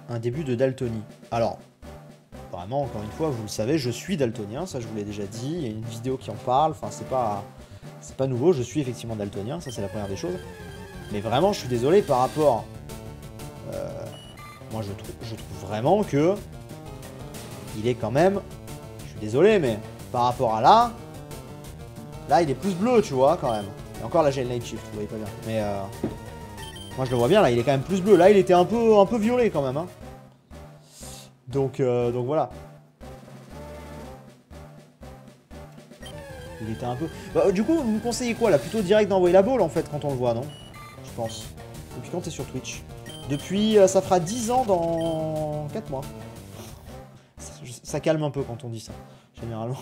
un début de daltonie. Alors, vraiment, encore une fois, vous le savez, je suis daltonien, ça je vous l'ai déjà dit, il y a une vidéo qui en parle, enfin c'est pas nouveau, je suis effectivement daltonien, ça c'est la première des choses. Mais vraiment, je suis désolé par rapport... moi je trouve vraiment que... Il est quand même... Je suis désolé, mais par rapport à là... Là, il est plus bleu, tu vois, quand même. Et encore, là, j'ai le night shift, vous voyez pas bien. Mais moi, je le vois bien, là, il est quand même plus bleu. Là, il était un peu violet, quand même. Hein. Donc voilà. Il était un peu... Bah, du coup, vous me conseillez quoi, là? Plutôt direct d'envoyer la balle, en fait, quand on le voit, non? Je pense. Depuis quand t'es sur Twitch? Depuis... ça fera 10 ans dans... 4 mois. Ça calme un peu quand on dit ça, généralement.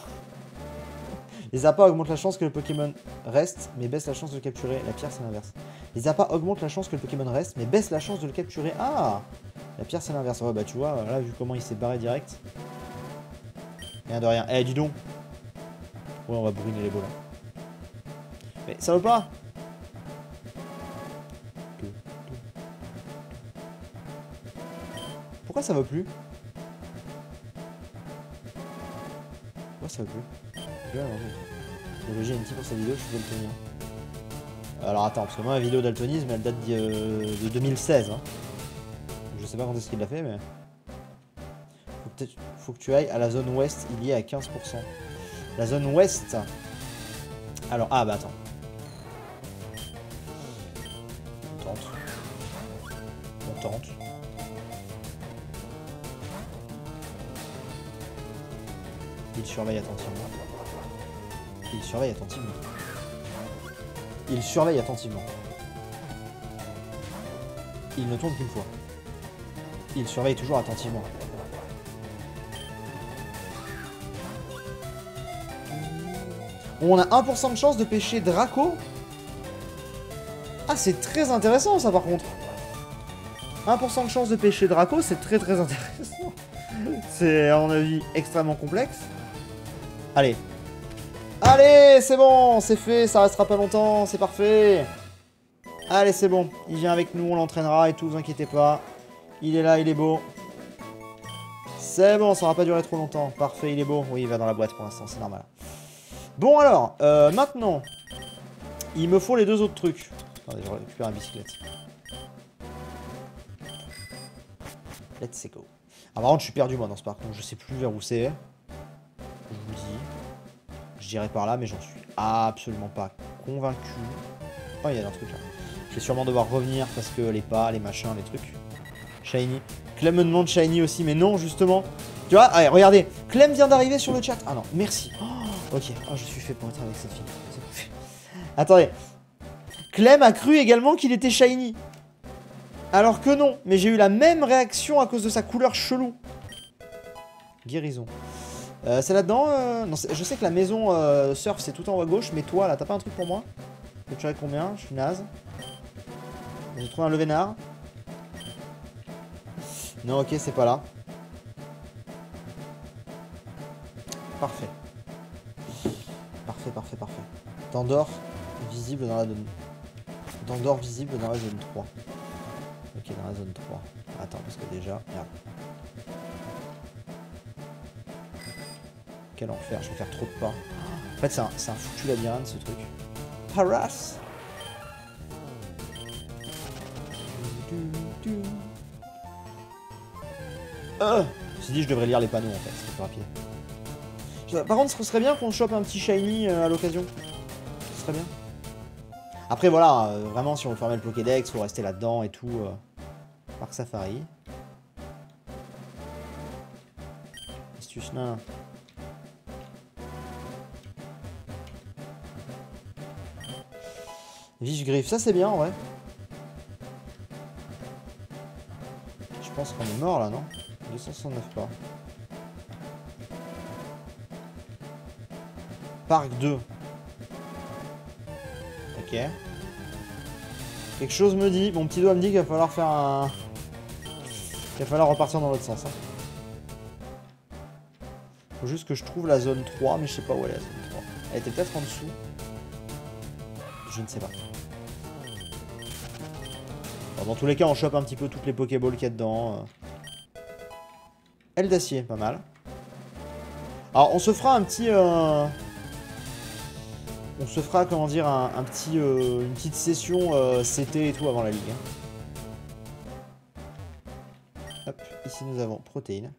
Les appâts augmentent la chance que le Pokémon reste, mais baissent la chance de le capturer. La pierre, c'est l'inverse. Les appâts augmentent la chance que le Pokémon reste, mais baissent la chance de le capturer. Ah! La pierre, c'est l'inverse. Ouais, bah tu vois, là, vu comment il s'est barré direct. Rien de rien. Eh, dis donc! Ouais, on va brûler les balles. Mais ça veut pas! Pourquoi ça va plus? Pourquoi ça va plus? J'ai une pour sa vidéo, je suis daltonien. Alors attends, parce que moi, la vidéo daltonisme, elle date de 2016. Hein. Je sais pas quand est-ce qu'il l'a fait, mais... Faut que tu ailles à la zone ouest, il y est à 15%. La zone ouest... Alors, ah bah attends. On tente. Il surveille attentivement. Il surveille attentivement. Il surveille attentivement. Il ne tourne qu'une fois. Il surveille toujours attentivement. On a 1% de chance de pêcher Draco. Ah, c'est très intéressant ça par contre. 1% de chance de pêcher Draco, c'est très intéressant. C'est à mon avis extrêmement complexe. Allez. Allez, c'est bon, c'est fait, ça restera pas longtemps, c'est parfait. Allez, c'est bon, il vient avec nous, on l'entraînera et tout, vous inquiétez pas. Il est là, il est beau. C'est bon, ça va pas durer trop longtemps. Parfait, il est beau. Oui, il va dans la boîte pour l'instant, c'est normal. Bon alors, maintenant, il me faut les deux autres trucs. Attendez, je récupère la bicyclette. Let's go. Ah, par contre, je suis perdu moi dans ce parc, donc je sais plus vers où c'est. Je vous le dis. Je dirais par là, mais j'en suis absolument pas convaincu. Oh, il y a un truc là. Je vais sûrement devoir revenir parce que les pas, les machins, les trucs. Shiny. Clem me demande Shiny aussi, mais non, justement. Tu vois, allez, regardez. Clem vient d'arriver sur le chat. Ah non, merci. Oh, ok, oh, je suis fait pour être avec cette fille. Attendez. Clem a cru également qu'il était Shiny. Alors que non, mais j'ai eu la même réaction à cause de sa couleur chelou. Guérison. C'est là-dedans non, je sais que la maison surf c'est tout en haut à gauche, mais toi là, t'as pas un truc pour moi? Tu dirais combien? Je suis naze. J'ai trouvé un levénard. Non, ok, c'est pas là. Parfait. Parfait. Tandor visible dans la zone. Tandor visible dans la zone 3. Ok, dans la zone 3. Attends, parce que déjà... Merde. Quel enfer, je vais faire trop de pas. En fait, c'est un foutu labyrinthe, ce truc. Paras. Je me suis dit, je devrais lire les panneaux, en fait, c'est plus rapide. Par contre, ce serait bien qu'on chope un petit shiny à l'occasion. Ce serait bien. Après, voilà, vraiment, si on veut fermer le Pokédex, faut rester là-dedans et tout. Parc Safari. Astuce, non. Vif-griffe, ça c'est bien, ouais. Je pense qu'on est mort là, non? 269 pas. Parc 2. Ok. Quelque chose me dit, mon petit doigt me dit qu'il va falloir faire un... Il va falloir repartir dans l'autre sens. Hein. Faut juste que je trouve la zone 3, mais je sais pas où elle est la zone 3. Elle était peut-être en dessous. Je ne sais pas. Bon, dans tous les cas, on chope un petit peu toutes les Pokéballs qu'il y a dedans. Aile d'acier, pas mal. Alors, on se fera un petit... On se fera, comment dire, un petit, une petite session CT et tout avant la ligue. Hop, ici nous avons protéines.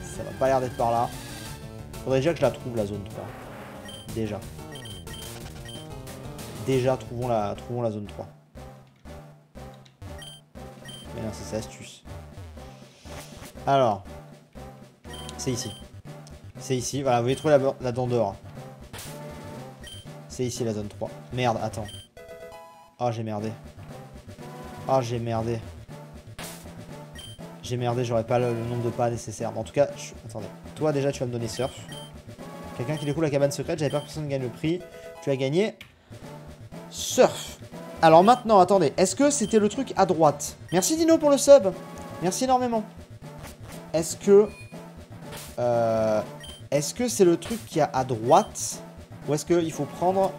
Ça va pas l'air d'être par là. Faudrait déjà que je la trouve, la zone 3. Déjà. Déjà, trouvons la zone 3. Mais non, c'est sa astuce. Alors. C'est ici. C'est ici. Voilà, vous avez trouvé la dent d'or. C'est ici la zone 3. Merde, attends. Oh, j'ai merdé. Oh, j'ai merdé. J'ai merdé, j'aurais pas le nombre de pas nécessaire. Mais en tout cas, attendez. Toi, déjà, tu vas me donner surf. Quelqu'un qui découvre la cabane secrète. J'avais peur que personne ne gagne le prix. Tu as gagné surf. Alors maintenant, attendez. Est-ce que c'était le truc à droite? Merci Dino pour le sub. Merci énormément. Est-ce que... est-ce que c'est le truc qui a à droite? Ou est-ce qu'il faut prendre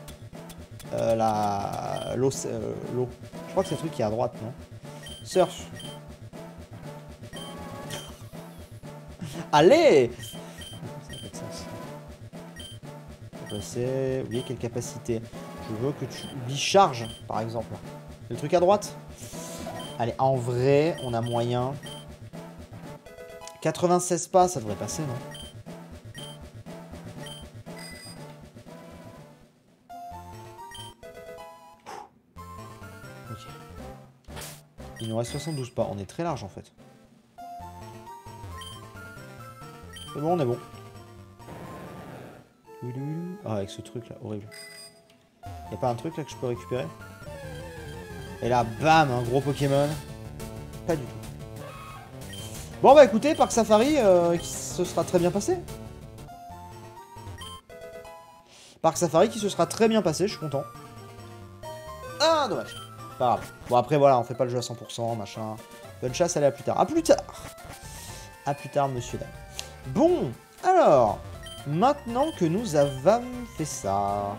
l'eau? Je crois que c'est le truc qui est à droite, non? Surf. Allez! Ça n'a pas de sens. C'est... Oubliez quelle capacité. Je veux que tu oublies charge, par exemple. C'est le truc à droite? Allez, en vrai, on a moyen. 96 pas, ça devrait passer, non? Ok. Il nous reste 72 pas. On est très large, en fait. C'est bon, on est bon. Ah, avec ce truc là, horrible. Y'a pas un truc là que je peux récupérer? Et là, bam, un gros Pokémon. Pas du tout. Bon bah écoutez, Parc Safari, qui se sera très bien passé. Parc Safari qui se sera très bien passé, je suis content. Ah, dommage. Pas grave. Bon après voilà, on fait pas le jeu à 100%, machin. Bonne chasse, allez à plus tard. À plus tard. À plus tard, monsieur dame. Bon, alors, maintenant que nous avons fait ça...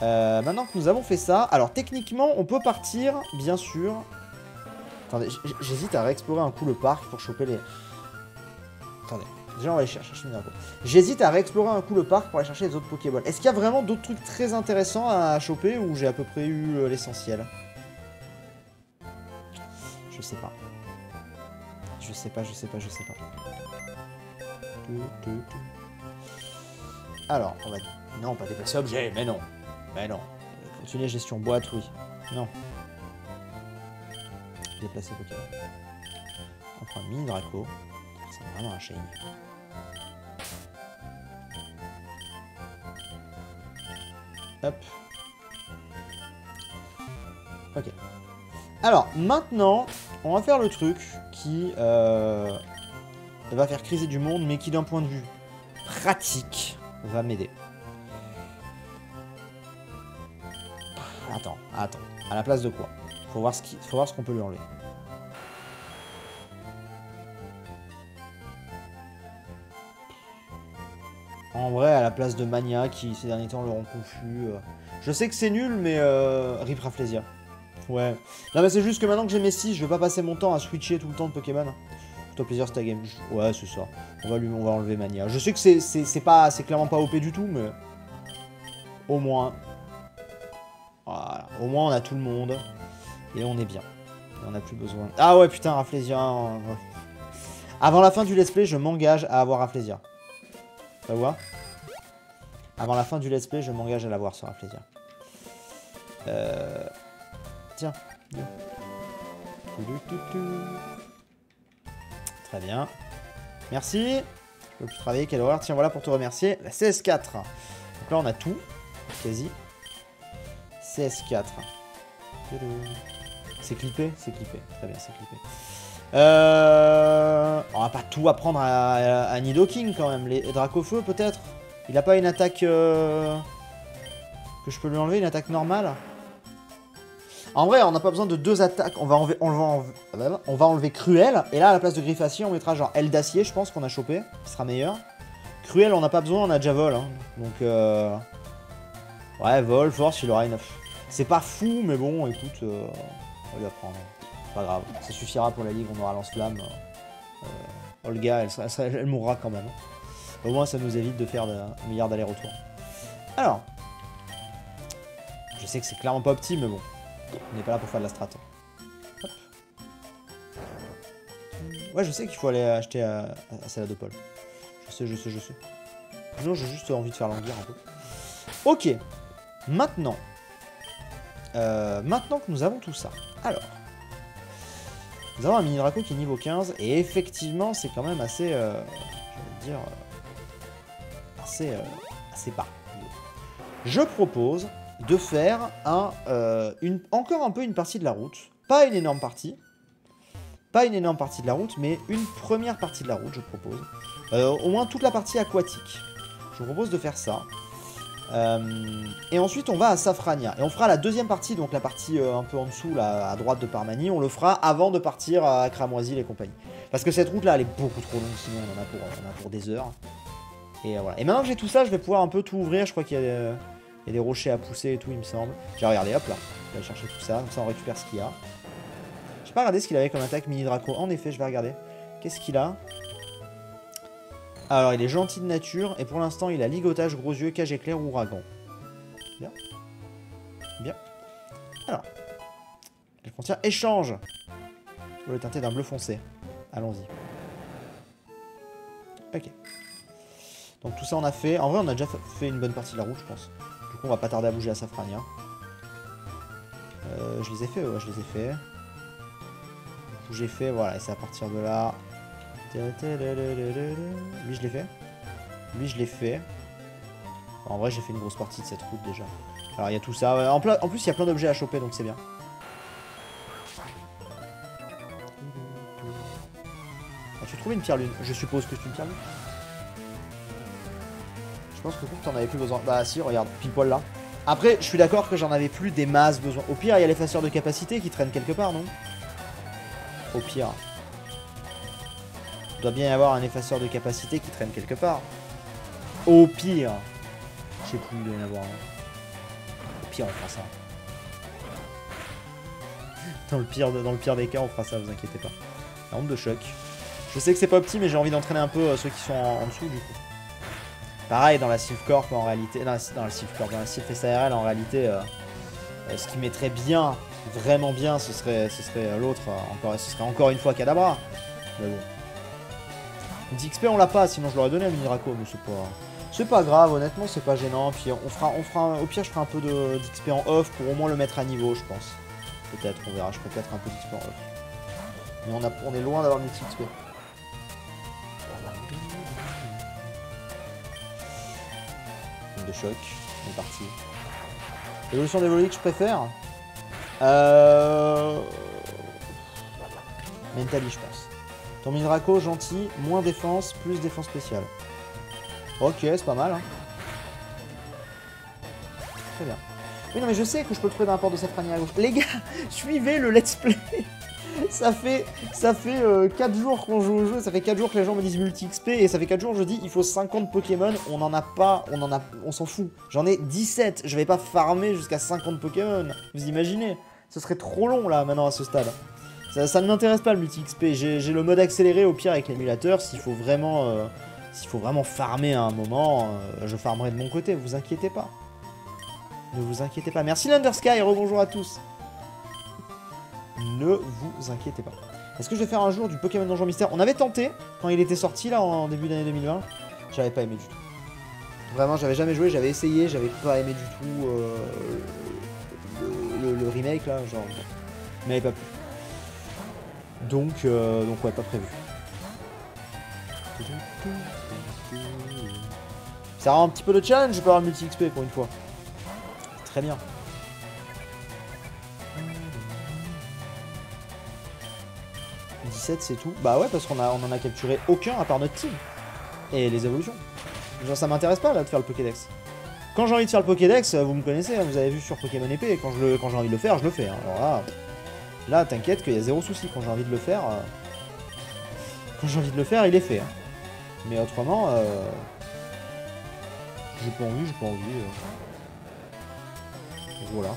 maintenant que nous avons fait ça... Alors, techniquement, on peut partir, bien sûr... Attendez, j'hésite à réexplorer un coup le parc pour choper les... Attendez, déjà on va aller chercher une info. J'hésite à réexplorer un coup le parc pour aller chercher les autres Pokéballs. Est-ce qu'il y a vraiment d'autres trucs très intéressants à choper ou j'ai à peu près eu l'essentiel? Je sais pas. Je sais pas. Alors, on va... Non, pas déplacer objet, mais non. Mais non. Continuer gestion boîte, oui. Non. Déplacer Pokémon. On prend un mini Draco. C'est vraiment un shiny. Hop. Ok. Alors, maintenant, on va faire le truc qui va faire criser du monde, mais qui, d'un point de vue pratique, va m'aider. Attends. À la place de quoi? Faut voir ce qu'on peut lui enlever. En vrai, à la place de Mania, qui ces derniers temps le rend confus. Je sais que c'est nul, mais Rip Rafflesia. Ouais. Non, mais c'est juste que maintenant que j'ai mes 6, je vais pas passer mon temps à switcher tout le temps de Pokémon. Toi plaisir, c'est ta game. Ouais, c'est ça. On va enlever Mania. Je sais que c'est clairement pas OP du tout, mais au moins. Voilà. Au moins, on a tout le monde. Et on est bien. Et on n'a plus besoin. Ah ouais, putain, Rafflesia. Avant la fin du let's play, je m'engage à avoir Rafflesia. Ça voit? Avant la fin du let's play, je m'engage à l'avoir sur Rafflesia. Tiens. Très bien. Merci. Je peux plus travailler, quelle horreur. Tiens, voilà pour te remercier. La CS4. Donc là, on a tout. Quasi. CS4. C'est clippé? C'est clippé. Très bien, c'est clippé. On va pas tout apprendre à Nidoking quand même. Les Dracofeu peut-être. Il a pas une attaque que je peux lui enlever, une attaque normale. En vrai, on n'a pas besoin de deux attaques. On va enlever Cruel. Et là, à la place de Griffacier, on mettra genre Aile d'acier, je pense qu'on a chopé. Qui sera meilleur. Cruel, on n'a pas besoin, on a déjà Vol. Hein. Donc, ouais, Vol, Force, il aura une... C'est pas fou, mais bon, écoute... On va lui apprendre. Pas grave, ça suffira pour la ligue, on aura lance-flamme. Olga, elle mourra quand même. Au moins, ça nous évite de faire un milliard d'allers-retours. Alors, je sais que c'est clairement pas opti, mais bon, on n'est pas là pour faire de la strat. Hop. Ouais, je sais qu'il faut aller acheter à Céladopol. Je sais. Non, j'ai juste envie de faire languir un peu. Ok, maintenant que nous avons tout ça, alors, nous avons un mini Draco qui est niveau 15, et effectivement, c'est quand même assez, je vais dire, assez bas. Je propose de faire encore un peu une partie de la route. Pas une énorme partie. Pas une énorme partie de la route, mais une première partie de la route, je propose. Au moins toute la partie aquatique. Je vous propose de faire ça. Et ensuite, on va à Safrania. Et on fera la deuxième partie, donc la partie un peu en dessous, là, à droite de Parmanie. On le fera avant de partir à Cramoisil et compagnie. Parce que cette route-là, elle est beaucoup trop longue, sinon on en a pour des heures. Et voilà. Et maintenant que j'ai tout ça, je vais pouvoir un peu tout ouvrir. Je crois qu'il y a des rochers à pousser et tout, il me semble. J'ai regardé, hop là. Je vais aller chercher tout ça. Comme ça, on récupère ce qu'il y a. J'ai pas regardé ce qu'il avait comme attaque mini Draco. En effet, je vais regarder. Qu'est-ce qu'il a? Alors, il est gentil de nature. Et pour l'instant, il a ligotage, gros yeux, cage éclair, ouragan. Bien. Bien. Alors. Elle contient échange. Pour le teinter d'un bleu foncé. Allons-y. Ok. Donc tout ça on a fait. En vrai on a déjà fait une bonne partie de la route je pense. Du coup on va pas tarder à bouger à Safrania. Je les ai fait, ouais je les ai fait. Tout j'ai fait, voilà, et c'est à partir de là. Lui je l'ai fait. Lui je l'ai fait. En vrai j'ai fait une grosse partie de cette route déjà. Alors il y a tout ça. En plus il y a plein d'objets à choper donc c'est bien. As-tu trouvé une pierre lune? Je suppose que c'est une pierre lune. Je pense que t'en avais plus besoin. Bah si, regarde, pile poil là. Après, je suis d'accord que j'en avais plus des masses besoin. Au pire, il y a l'effaceur de capacité qui traîne quelque part, non? Au pire. Il doit bien y avoir un effaceur de capacité qui traîne quelque part. Au pire. Je sais plus, il doit y en avoir un. Au pire, on fera ça. Dans le pire des cas, on fera ça, vous inquiétez pas. La onde de choc. Je sais que c'est pas opti, mais j'ai envie d'entraîner un peu ceux qui sont en dessous, du coup. Pareil dans la Sylph-Corp en réalité, dans la Sylph-Corp, dans la Sylph-SARL en réalité, ce qui mettrait bien, vraiment bien, ce serait l'autre, ce serait encore une fois Kadabra. Mais bon. DXP on l'a pas, sinon je l'aurais donné à Mini Draco, mais c'est pas grave, honnêtement c'est pas gênant. Puis au pire je ferai un peu d'XP en off pour au moins le mettre à niveau je pense. Peut-être, on verra, je ferai peut-être un peu d'XP en off. Mais on est loin d'avoir multi-XP. De choc, on est parti. Évolution d'évoluer que je préfère Mentally je pense. Ton mini Draco gentil, moins défense, plus défense spéciale. Ok, c'est pas mal hein. Très bien. Oui non mais je sais que je peux le trouver dans la porte de Safrania à gauche. Les gars, suivez le let's play. Ça fait 4 jours qu'on joue au jeu, ça fait 4 jours que les gens me disent multi-XP, et ça fait 4 jours que je dis il faut 50 Pokémon, on en a pas, on s'en fout. J'en ai 17, je vais pas farmer jusqu'à 50 Pokémon, vous imaginez? Ce serait trop long là, maintenant à ce stade. Ça ne m'intéresse pas le multi-XP, j'ai le mode accéléré au pire avec l'émulateur, s'il faut vraiment farmer à un moment, je farmerai de mon côté, vous inquiétez pas. Ne vous inquiétez pas. Merci Lundersky, rebonjour à tous. Ne vous inquiétez pas. Est-ce que je vais faire un jour du Pokémon Donjon Mystère? On avait tenté quand il était sorti là en début d'année 2020. J'avais pas aimé du tout. Vraiment, j'avais jamais joué, j'avais essayé, j'avais pas aimé du tout le remake là, genre. Il m'avait pas plu. Donc ouais, pas prévu. Ça rend un petit peu de challenge, je peux avoir multi-XP pour une fois. Très bien. C'est tout. Bah ouais, parce qu'on en a capturé aucun à part notre team. Et les évolutions. Genre ça m'intéresse pas là de faire le Pokédex. Quand j'ai envie de faire le Pokédex, vous me connaissez, hein, vous avez vu sur Pokémon épée, quand j'ai envie de le faire, je le fais. Hein. Alors là t'inquiète qu'il y a zéro souci. Quand j'ai envie de le faire, il est fait. Hein. Mais autrement, j'ai pas envie. Voilà.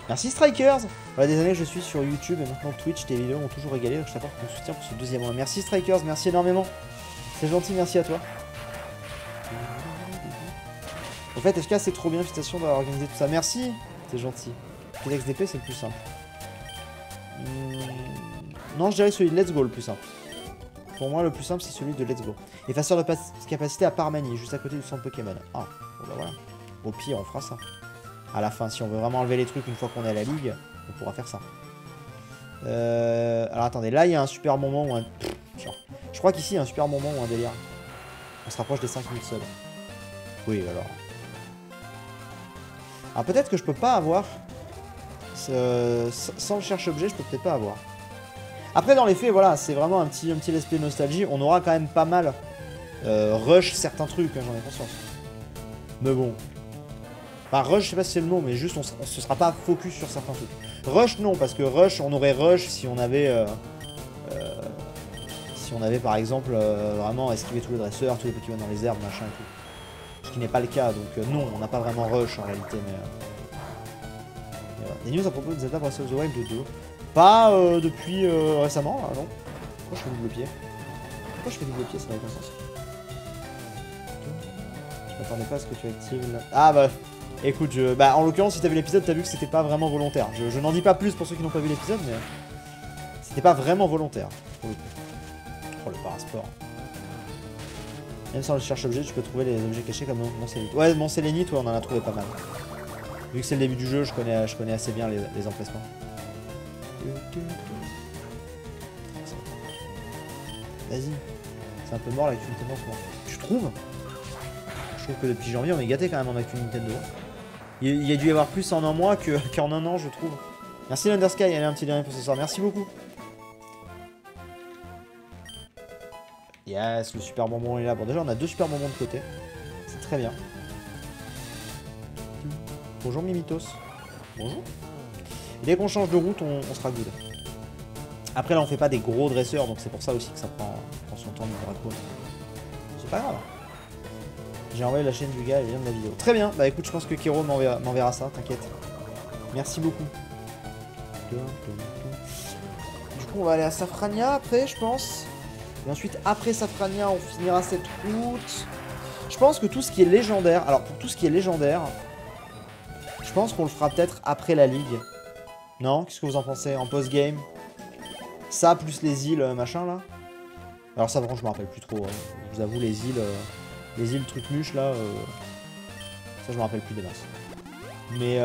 Merci Strikers. Voilà des années que je suis sur YouTube et maintenant Twitch, tes vidéos m'ont toujours régalé, donc je t'apporte mon soutien pour ce deuxième mois. Merci Strikers, merci énormément. C'est gentil, merci à toi. En fait, FK c'est trop bien, félicitations d'avoir organisé tout ça. Merci, c'est gentil. Kedex DP c'est le plus simple. Non, je dirais celui de Let's Go le plus simple. Pour moi, le plus simple c'est celui de Let's Go. Effaceur de capacité à Parmanie, juste à côté du centre Pokémon. Ah, bon bah voilà. Au pire, on fera ça. À la fin, si on veut vraiment enlever les trucs une fois qu'on est à la ligue, on pourra faire ça. Alors attendez, là il y a un super moment ou un... Je crois qu'ici il y a un super moment ou un délire. On se rapproche des 5 minutes seuls. Oui, alors. Alors peut-être que je peux pas avoir... Sans le cherche-objet, je peux peut-être pas avoir. Après, dans les faits, voilà, c'est vraiment un petit aspect nostalgie. On aura quand même pas mal rush certains trucs, hein, j'en ai conscience. Mais bon. Enfin, rush, je sais pas si c'est le mot, mais juste, on se sera pas focus sur certains trucs. Rush, non, parce que rush, on aurait rush si on avait... si on avait, par exemple, vraiment esquivé tous les dresseurs, tous les Pokémon dans les herbes, machin et tout. Ce qui n'est pas le cas, donc non, on n'a pas vraiment rush en réalité, mais... Des news à propos de Zelda Breath of the Wild 2. Pas depuis récemment, là, non. Pourquoi je fais double pied? Pourquoi je fais double pied, ça n'a aucun sens. Je m'attendais pas à ce que tu actives là. Ah bah, écoute, bah en l'occurrence, si t'as vu l'épisode, t'as vu que c'était pas vraiment volontaire. Je n'en dis pas plus pour ceux qui n'ont pas vu l'épisode, mais... C'était pas vraiment volontaire, pour le coup. Oh, le parasport. Même sans le cherche-objet, tu peux trouver les objets cachés comme Montsélénite. Ouais, Montsélénite, ouais, on en a trouvé pas mal. Vu que c'est le début du jeu, je connais assez bien les emplacements. Vas-y. C'est un peu mort l'actu Nintendo en ce moment. Tu trouves? Je trouve que depuis janvier, on est gâté quand même en actu Nintendo. Il y a dû y avoir plus en un mois qu'en un an, je trouve. Merci Lundersky, allez un petit dernier pour ce soir. Merci beaucoup. Yes, le super bonbon est là. Bon, déjà, on a 2 super bonbons de côté. C'est très bien. Bonjour Mimitos. Bonjour. Et dès qu'on change de route, on sera good. Après là on fait pas des gros dresseurs, donc c'est pour ça aussi que ça prend son temps de Draco. C'est pas grave. J'ai envoyé la chaîne du gars, elle vient de la vidéo. Très bien, bah écoute, je pense que Kero m'enverra ça, t'inquiète. Merci beaucoup. Du coup on va aller à Safrania après, je pense. Et ensuite après Safrania, on finira cette route. Je pense que tout ce qui est légendaire, alors pour tout ce qui est légendaire, je pense qu'on le fera peut-être après la ligue. Non? Qu'est-ce que vous en pensez? En post-game? Ça, plus les îles, machin, là? Alors ça, par contre, je me rappelle plus trop. Hein. Je vous avoue, les îles truc-muche, là... Ça, je me rappelle plus des masses. Mais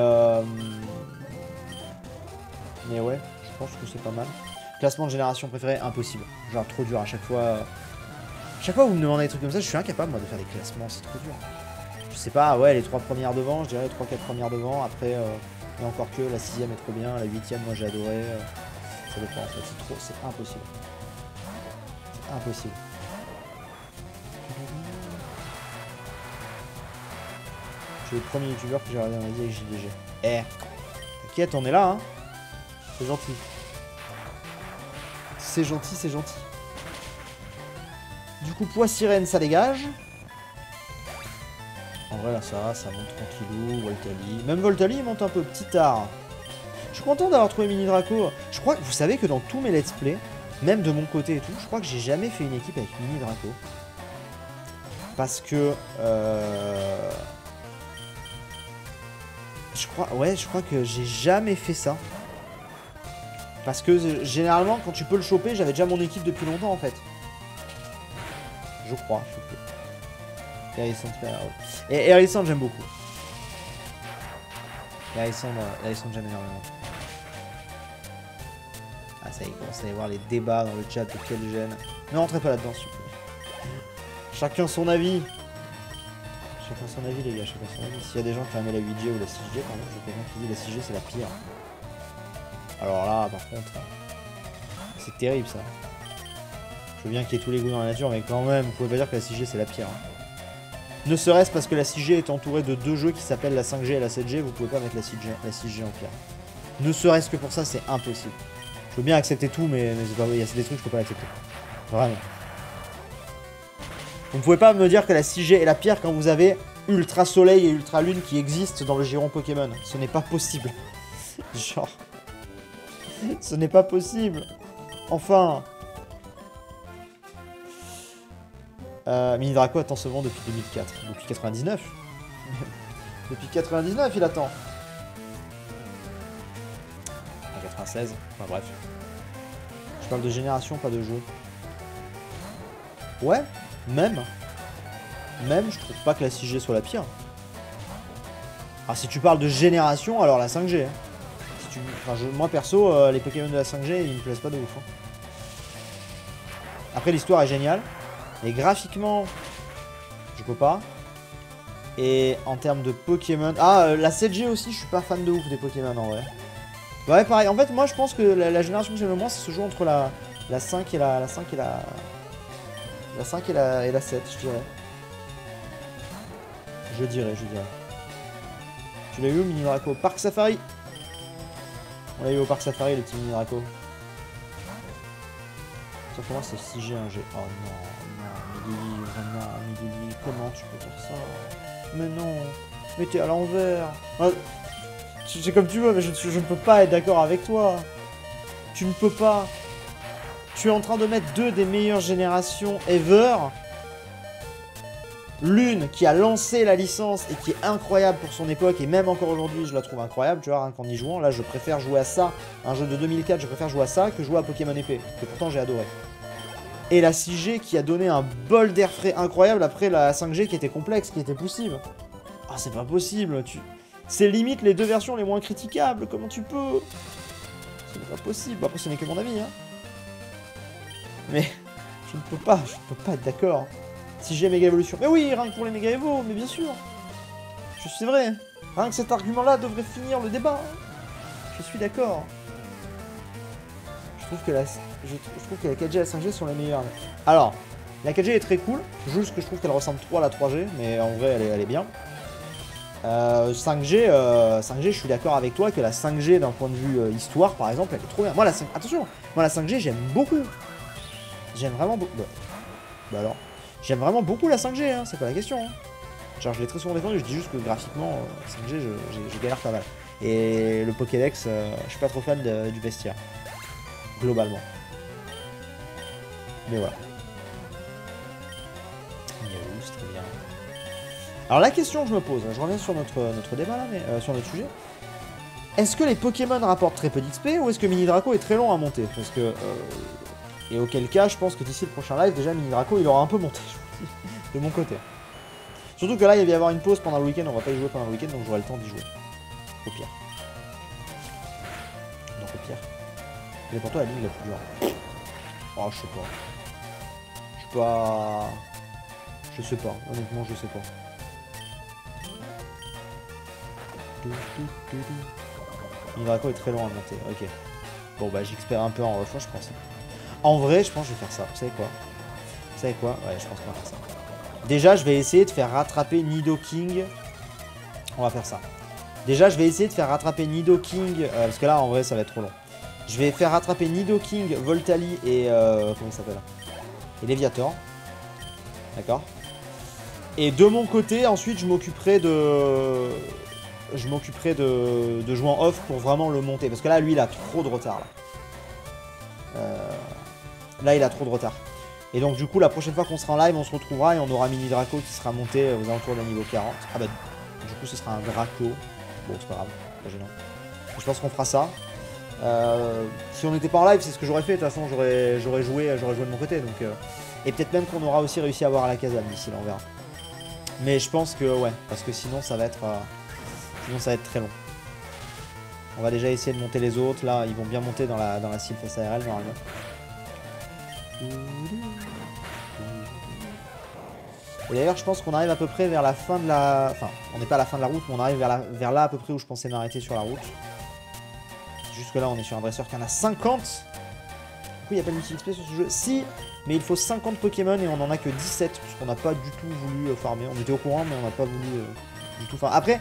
ouais, je pense que c'est pas mal. Classement de génération préférée, impossible. Genre, trop dur à chaque fois. Chaque fois que vous me demandez des trucs comme ça, je suis incapable, moi, de faire des classements. C'est trop dur. Je sais pas, ouais, les 3 premières devant, je dirais les 3-4 premières devant. Après, et encore que la 6ème est trop bien, la 8ème, moi, j'ai adoré. Ça dépend, en fait, c'est impossible. C'est impossible. Je suis le premier youtubeur que j'ai regardé dans la vie avec JDG. Eh, t'inquiète, on est là, hein. C'est gentil. C'est gentil, c'est gentil. Du coup, poids sirène, ça dégage. En vrai, là, ça monte tranquillou. Voltali. Même Voltali, il monte un peu petit tard. Je suis content d'avoir trouvé Mini Draco. Je crois que vous savez que dans tous mes let's play, même de mon côté et tout, je crois que j'ai jamais fait une équipe avec Mini Draco. Parce que... je crois que j'ai jamais fait ça. Parce que généralement, quand tu peux le choper, j'avais déjà mon équipe depuis longtemps en fait. Je crois. Harrison, et Harrison, j'aime beaucoup. Harrison, j'aime énormément. Ah, ça y est, il commence à y avoir les débats dans le chat de quel gêne. Ne rentrez pas là-dedans, s'il vous plaît. Chacun son avis. Chacun son avis, les gars, chacun son avis. S'il y a des gens qui aiment la 8G ou la 6G, par exemple, j'ai quelqu'un qui dit la 6G c'est la pire. Alors là, par contre, c'est terrible ça. Je veux bien qu'il y ait tous les goûts dans la nature, mais quand même, vous pouvez pas dire que la 6G c'est la pire. Hein. Ne serait-ce parce que la 6G est entourée de 2 jeux qui s'appellent la 5G et la 7G, vous pouvez pas mettre la 6G en pire. Ne serait-ce que pour ça, c'est impossible. Je veux bien accepter tout, mais il y a des trucs que je peux pas accepter. Vraiment. Vous ne pouvez pas me dire que la 6G est la pire quand vous avez Ultra Soleil et Ultra Lune qui existent dans le giron Pokémon. Ce n'est pas possible. Genre... Ce n'est pas possible. Enfin... Mini Draco attend ce vent depuis 2004. Depuis 99. Depuis 99, il attend. En 96. Enfin bref. Je parle de génération, pas de jeu. Ouais, même, je trouve pas que la 6G soit la pire. Alors si tu parles de génération, alors la 5G. Hein. Si tu... enfin, moi perso, les Pokémon de la 5G, ils me plaisent pas de ouf. Hein. Après l'histoire est géniale. Et graphiquement, je peux pas. Et en termes de Pokémon... Ah, la 7G aussi, je suis pas fan de ouf des Pokémon en vrai. Ouais, pareil. En fait, moi je pense que la génération que j'aime le moins, ça se joue entre la 5 et la 5 et la... La 5 et la 7, je dirais. Je dirais. Tu l'as eu où, Mini Draco? Parc Safari. On l'a eu au Parc Safari, les petits Mini Draco. Sauf que moi, c'est 6G, 1G. Oh non, Mideli, vraiment, Mideli, comment tu peux faire ça? Mais non, mais t'es à l'envers. C'est comme tu veux, mais je ne peux pas être d'accord avec toi. Tu ne peux pas. Tu es en train de mettre deux des meilleures générations ever. L'une qui a lancé la licence et qui est incroyable pour son époque, et même encore aujourd'hui je la trouve incroyable, tu vois, rien qu'en y jouant. Là je préfère jouer à ça, un jeu de 2004, je préfère jouer à ça que jouer à Pokémon épée, que pourtant j'ai adoré. Et la 6G qui a donné un bol d'air frais incroyable après la 5G qui était complexe, qui était poussive. Ah c'est pas possible, c'est limite les deux versions les moins critiquables, comment tu peux? C'est pas possible, après ce n'est que mon avis, hein. Mais je ne peux pas être d'accord. Si j'ai Méga Évolution. Mais oui, rien que pour les Méga Evo, mais bien sûr. C'est vrai. Rien que cet argument-là devrait finir le débat. Je suis d'accord. Je trouve que la 4G et la 5G sont les meilleures. Alors, la 4G est très cool. Juste que je trouve qu'elle ressemble trop à la 3G. Mais en vrai, elle est bien. 5G, je suis d'accord avec toi que la 5G, d'un point de vue histoire, par exemple, elle est trop bien. Moi, attention, moi, la 5G, j'aime beaucoup. J'aime vraiment beaucoup. Bah alors. J'aime vraiment beaucoup la 5G, hein, c'est pas la question. Hein. Genre, je l'ai très souvent défendu, je dis juste que graphiquement, 5G, je galère pas mal. Et le Pokédex, je suis pas trop fan du bestiaire. Globalement. Mais voilà. C'est très bien. Alors, la question que je me pose, je reviens sur notre débat là, mais sur notre sujet. Est-ce que les Pokémon rapportent très peu d'XP ou est-ce que Mini Draco est très long à monter? Parce que. Et auquel cas, je pense que d'ici le prochain live, déjà Mini Draco, il aura un peu monté, de mon côté. Surtout que là, il va y avoir une pause pendant le week-end, on va pas y jouer pendant le week-end, donc j'aurai le temps d'y jouer. Au pire. Donc au pire. Mais pour toi, la ligne la plus dure. Oh, je sais pas. Je sais pas, honnêtement, je sais pas. Mini Draco est très long à monter, ok. Bon, bah, j'expère un peu en refroid, je pense. En vrai, je pense que je vais faire ça. Vous savez quoi? Ouais, je pense qu'on va faire ça. Déjà, je vais essayer de faire rattraper Nidoking. On va faire ça. Déjà, je vais essayer de faire rattraper Nidoking. Parce que là, en vrai, ça va être trop long. Je vais faire rattraper Nidoking, Voltali et... comment il s'appelle? Et Léviator. D'accord. Et de mon côté, ensuite, je m'occuperai de... de jouer en off pour vraiment le monter. Parce que là, lui, il a trop de retard. Là, il a trop de retard. Et donc, du coup, la prochaine fois qu'on sera en live, on se retrouvera et on aura Mini Draco qui sera monté aux alentours d'un niveau 40. Ah bah, du coup, ce sera un Draco. Bon, c'est pas grave, pas gênant. Je pense qu'on fera ça. Si on n'était pas en live, c'est ce que j'aurais fait. De toute façon, j'aurais joué de mon côté. Donc, et peut-être même qu'on aura aussi réussi à avoir la Kazam d'ici là, on verra. Mais je pense que, ouais, parce que sinon, ça va être très long. On va déjà essayer de monter les autres. Là, ils vont bien monter dans la cible face ARL normalement. Et d'ailleurs, je pense qu'on arrive à peu près vers la fin de la... Enfin, on n'est pas à la fin de la route, mais on arrive vers là à peu près où je pensais m'arrêter sur la route. Jusque là, on est sur un dresseur qui en a 50. Du coup, il n'y a pas de multi-XP sur ce jeu. Si, mais il faut 50 Pokémon et on n'en a que 17, puisqu'on n'a pas du tout voulu farmer. On était au courant, mais on n'a pas voulu du tout farmer. Après...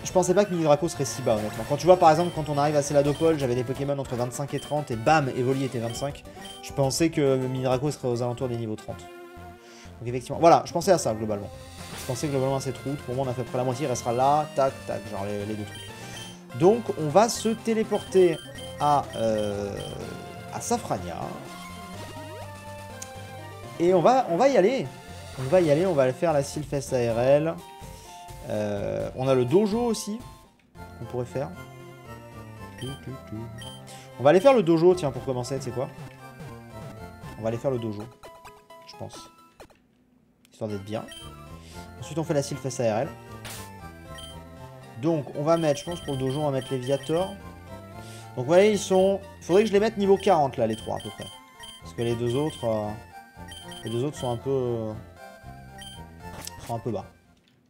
Je pensais pas que Mini Draco serait si bas, honnêtement. Quand tu vois, par exemple, quand on arrive à Céladopol, j'avais des Pokémon entre 25 et 30, et bam, Evoli était 25. Je pensais que Mini Draco serait aux alentours des niveaux 30. Donc effectivement, voilà, je pensais à ça, globalement. Je pensais globalement à cette route. Pour moi, on a fait à peu près la moitié. Il restera là, tac, tac, genre les deux trucs. Donc, on va se téléporter à Safrania. Et on va y aller. On va y aller, on va aller faire la Sylphest ARL. On a le dojo aussi. Qu'on pourrait faire. On va aller faire le dojo, tiens, pour commencer, tu sais quoi? On va aller faire le dojo. Je pense. Histoire d'être bien. Ensuite, on fait la Sylphest ARL. Donc, on va mettre, je pense, pour le dojo, on va mettre les Viator. Donc, vous voyez, ils sont... Faudrait que je les mette niveau 40, là, les trois, à peu près. Parce que les deux autres sont un peu... bas.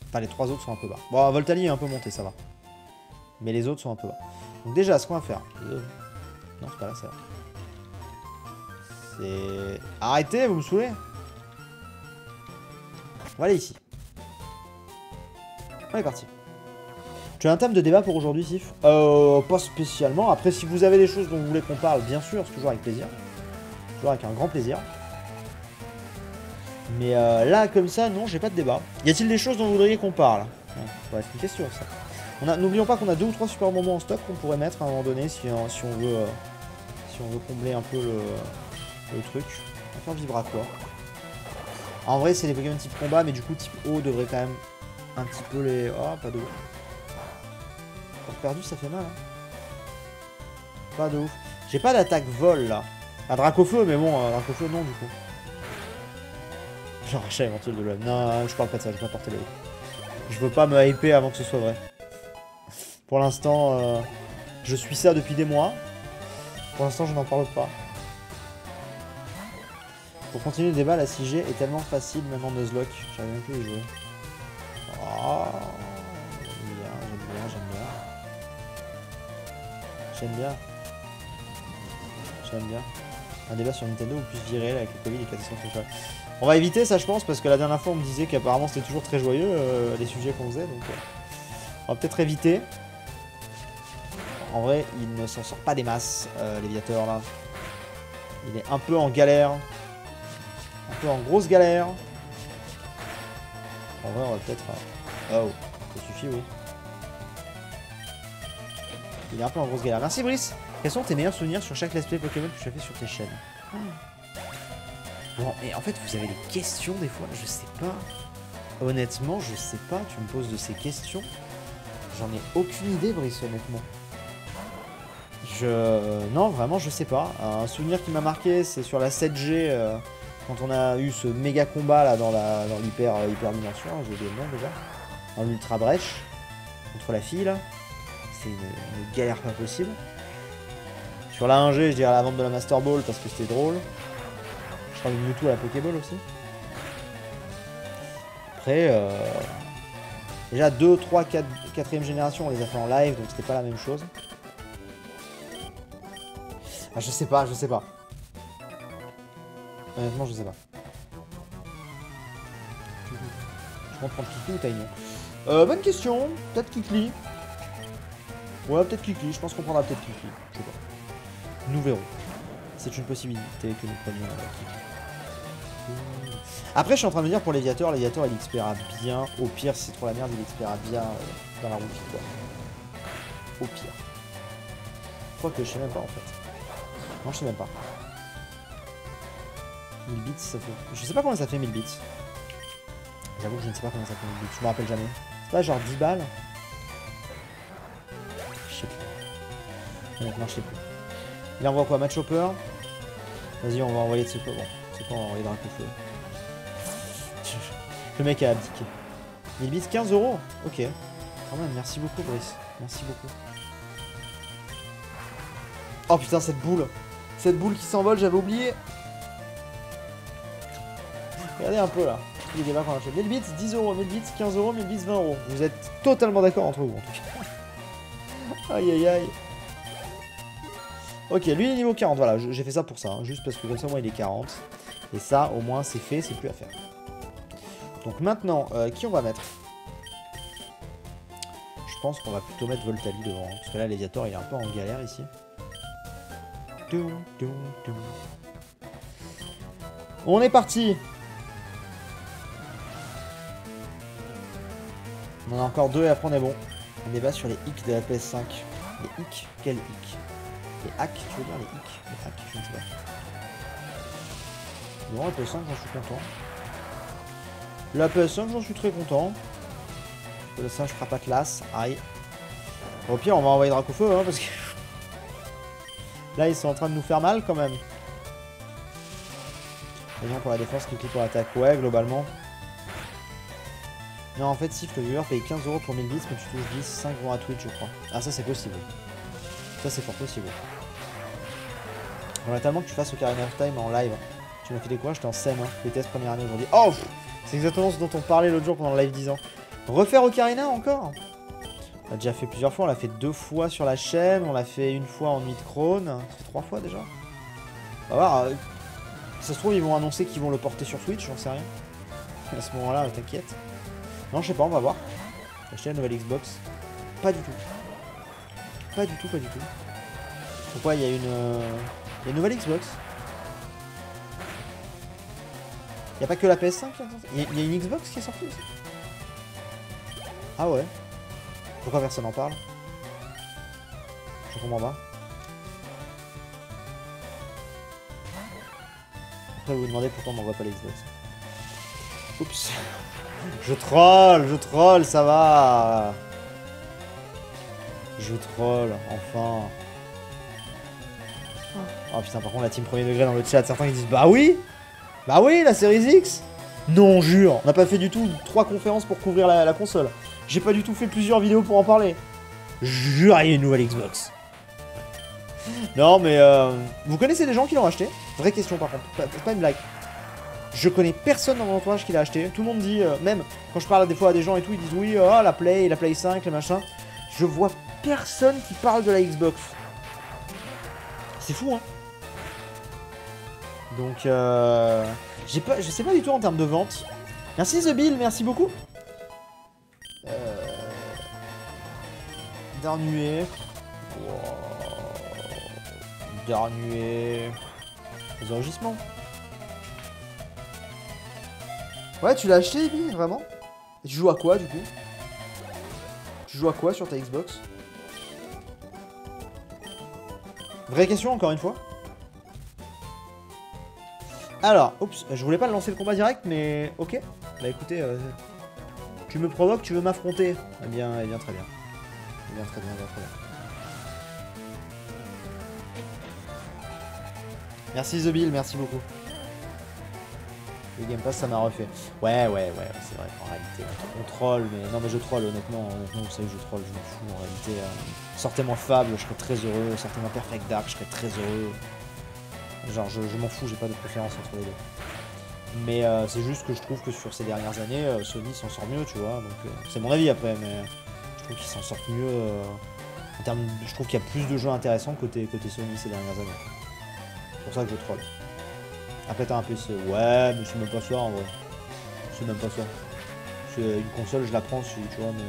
Enfin, les trois autres sont un peu bas. Bon, Voltali est un peu monté, ça va. Mais les autres sont un peu bas. Donc déjà, ce qu'on va faire... Non, c'est pas là, ça va. C'est... Arrêtez, vous me saoulez. On va aller ici. On est parti. Tu as un thème de débat pour aujourd'hui, Sif? Pas spécialement. Après, si vous avez des choses dont vous voulez qu'on parle, bien sûr, c'est toujours avec plaisir. Toujours avec un grand plaisir. Mais là, comme ça, non, j'ai pas de débat. Y a-t-il des choses dont vous voudriez qu'on parle? Ouais, c'est une question, ça. N'oublions pas qu'on a 2 ou 3 super moments en stock qu'on pourrait mettre à un moment donné si on veut combler un peu le truc. On va faire Vibratoire. En vrai, c'est les Pokémon type combat, mais du coup, type eau devrait quand même un petit peu les... Oh, pas de ouf. Quand perdu, ça fait mal, hein. Pas de ouf. J'ai pas d'attaque vol, là. Ah, Dracofeu, mais bon, Dracofeu, non, du coup. Genre, achat éventuel de l'homme. Non, je parle pas de ça, je vais pas porter le... Je veux pas me hyper avant que ce soit vrai. Pour l'instant, je suis ça depuis des mois. Pour l'instant, je n'en parle pas. Pour continuer le débat, la 6G est tellement facile, même en Nuzlocke. J'arrive même plus à y jouer. Oh, j'aime bien. Un débat sur Nintendo ou plus viré avec le Covid et catastrophe naturelle. On va éviter ça, je pense, parce que la dernière fois, on me disait qu'apparemment c'était toujours très joyeux, les sujets qu'on faisait. Donc, on va peut-être éviter. En vrai, il ne s'en sort pas des masses, l'Aviator, là. Il est un peu en galère. Un peu en grosse galère. En vrai, on va peut-être... Oh, ça suffit, oui. Il est un peu en grosse galère. Merci, Brice. Quels sont tes meilleurs souvenirs sur chaque let's play Pokémon que tu as fait sur tes chaînes? Bon, et en fait, vous avez des questions des fois, je sais pas. Honnêtement, je sais pas. Tu me poses de ces questions. J'en ai aucune idée, Brice, honnêtement. Non, vraiment, je sais pas. Un souvenir qui m'a marqué, c'est sur la 7G, quand on a eu ce méga combat là dans l'hyper dimension, j'ai oublié le nom déjà. En ultra brèche, contre la fille là. C'est une galère pas possible. Sur la 1G, je dirais la vente de la Master Ball parce que c'était drôle. Je crois une Mewtwo à la Pokéball aussi. Après, déjà 2, 3, 4ème génération, on les a fait en live, donc c'était pas la même chose. Ah, je sais pas. Honnêtement, je sais pas. Je compte prendre Kikli ou Taignon? Bonne question. Peut-être Kikli. Ouais, peut-être Kikli. Je pense qu'on prendra peut-être Kikli. Je sais pas. Nous verrons. C'est une possibilité que nous prenions Kikli. Après, je suis en train de me dire pour l'Aviator, il XPera bien. Au pire, si c'est trop la merde, il XPera bien dans la route, quoi. Au pire. Je crois que je sais même pas en fait. Non, je sais même pas. 1000 bits, ça fait... Je sais pas combien ça fait 1000 bits. J'avoue que je ne sais pas combien ça fait 1000 bits. Je me rappelle jamais. C'est pas genre 10 balles? Je sais plus. Honnêtement, je sais plus. Il envoie quoi? Match Hopper? Vas-y, on va envoyer de ce peu. Bon, c'est pas, on va envoyer dans un coup de feu. Le mec a abdiqué. 1000 bits, 15 €. Ok. Quand même, merci beaucoup, Brice. Merci beaucoup. Oh putain, cette boule. Cette boule qui s'envole, j'avais oublié. Regardez un peu là. Les débats qu'on a fait. 1000 bits, 10 €. 1000 bits, 15 €. 1000 bits, 20 €. Vous êtes totalement d'accord entre vous en tout cas. Aïe aïe aïe. Ok, lui il est niveau 40. Voilà, j'ai fait ça pour ça. Hein, juste parce que comme ça, moi il est 40. Et ça, au moins, c'est fait, c'est plus à faire. Donc maintenant, qui on va mettre? Je pense qu'on va plutôt mettre Voltali devant. Parce que là, l'Aviator, il est un peu en galère ici. On est parti. On en a encore 2 et après on est bon. On débat sur les hicks de la PS5. Les hicks? Quels hicks? Les hacks, tu veux dire les hicks? Les hacks, je ne sais pas. Non, la PS5, j'en suis content. La PS5, j'en suis très content. Le singe fera pas classe. Aïe. Au pire, on va envoyer Dracofeu, hein, parce que... Là, ils sont en train de nous faire mal, quand même. Raison pour la défense, cliquer pour l'attaque. Ouais, globalement. Non, en fait, Sif, le viewer paye 15 € pour 1000 bits, mais tu touches 10, 5 vont à Twitch, je crois. Ah, ça, c'est possible. Ça, c'est fort possible. On a tellement que tu fasses Ocarina of Time en live. Tu m'as fait des quoi? J'étais en scène, hein. BTS première année aujourd'hui. Oh, c'est exactement ce dont on parlait l'autre jour pendant le live 10 ans. Refaire Ocarina encore? On l'a déjà fait plusieurs fois. On l'a fait 2 fois sur la chaîne. On l'a fait 1 fois en Nuit de Crone. Ça fait 3 fois déjà. On va voir. Ça se trouve, ils vont annoncer qu'ils vont le porter sur Switch. J'en sais rien. À ce moment-là, t'inquiète. Non, je sais pas, on va voir. J'ai acheté la nouvelle Xbox. Pas du tout. Pas du tout, pas du tout. Pourquoi il y a une nouvelle Xbox? Il n'y a pas que la PS5 il y a une Xbox qui est sortie aussi. Ah ouais. Pourquoi personne n'en parle? Je comprends pas. Après vous vous demandez pourquoi on m'envoie pas l'Xbox. Oups. Je troll, ça va. Je troll, enfin. Oh putain, par contre la team premier degré dans le chat, certains qui disent bah oui, la Series X. Non, jure, on n'a pas fait du tout 3 conférences pour couvrir la console. J'ai pas du tout fait plusieurs vidéos pour en parler. Jure, il y a une nouvelle Xbox. Non mais vous connaissez des gens qui l'ont acheté? Vraie question par contre, pas une blague. Je connais personne dans mon entourage qui l'a acheté. Tout le monde dit, même quand je parle des fois à des gens et tout, ils disent oui, la Play 5, les machins. Je vois personne qui parle de la Xbox. C'est fou, hein. Donc, je sais pas du tout en termes de vente. Merci The Bill, merci beaucoup. Dernier. Wow. Dernier. Les enregistrements. Ouais, tu l'as acheté, Bill, vraiment? Et tu joues à quoi, du coup? Tu joues à quoi sur ta Xbox? Vraie question, encore une fois. Alors, oups, je voulais pas lancer le combat direct, mais ok. Bah écoutez, tu me provoques, tu veux m'affronter. Eh bien, très bien. Très bien. Merci The Bill, merci beaucoup. Le Game Pass, ça m'a refait. Ouais, c'est vrai, en réalité. On troll, mais... Non, mais je troll, honnêtement, vous savez que je troll, je m'en fous, en réalité. Sortez-moi Fable, je serais très heureux. Sortez-moi Perfect Dark, je serais très heureux. Genre, je m'en fous, j'ai pas de préférence entre les deux. Mais c'est juste que je trouve que sur ces dernières années, Sony s'en sort mieux, tu vois. Donc, c'est mon avis après, mais je trouve qu'ils s'en sortent mieux. En termes je trouve qu'il y a plus de jeux intéressants côté Sony ces dernières années. C'est pour ça que je troll. Après t'as un PC, ouais, mais c'est même pas ça en vrai. C'est même pas ça. C'est une console, je la prends si tu vois, mais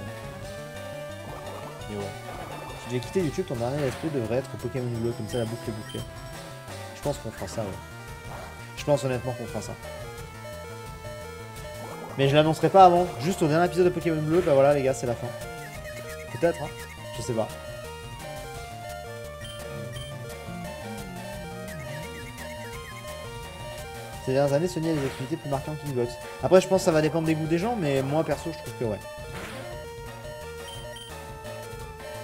ouais. Si tu devais quitter YouTube, ton dernier let's play devrait être Pokémon Bleu, comme ça la boucle est bouclée. Je pense qu'on fera ça, ouais. Je pense honnêtement qu'on fera ça. Mais je l'annoncerai pas avant, juste au dernier épisode de Pokémon Bleu, bah voilà les gars, c'est la fin. Peut-être, hein, je sais pas. Ces dernières années, Sony a des activités plus marquantes qu'Xbox. Après, je pense que ça va dépendre des goûts des gens, mais moi, perso, je trouve que ouais.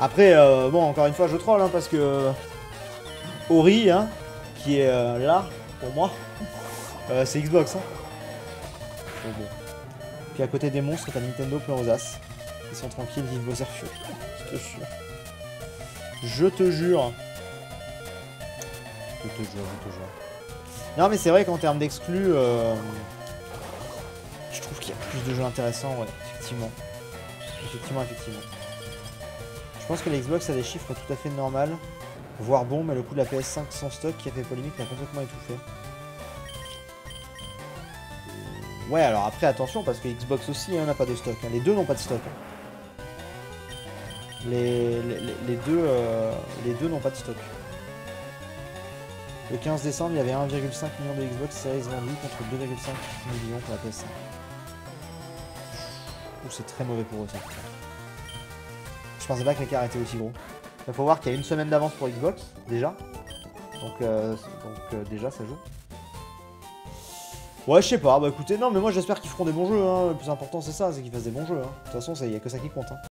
Après, bon, encore une fois, je troll, hein, parce que... Ori, hein, qui est là, pour moi, c'est Xbox, hein. Donc, bon. Puis à côté des monstres, t'as Nintendo plein aux as. Ils sont tranquilles, vivent vos serfs. Je te jure. Je te jure. Non mais c'est vrai qu'en termes d'exclus, je trouve qu'il y a plus de jeux intéressants, ouais, effectivement. Effectivement. Je pense que la Xbox a des chiffres tout à fait normaux, voire bons, mais le coup de la PS5 sans stock qui a fait polémique l'a complètement étouffé. Ouais, alors après attention, parce que Xbox aussi n'a pas de stock, hein. Les deux n'ont pas de stock. Les deux n'ont pas de stock. Le 15 décembre, il y avait 1,5 million de Xbox Series vendus contre 2,5 millions pour la PS5. Ou c'est très mauvais pour eux ça. Je pensais pas que l'écart était aussi gros. Il faut voir qu'il y a une semaine d'avance pour Xbox, déjà. Donc déjà ça joue. Ouais, je sais pas, bah écoutez, non mais moi j'espère qu'ils feront des bons jeux, hein. Le plus important c'est ça, c'est qu'ils fassent des bons jeux, hein. De toute façon, il y a que ça qui compte, hein.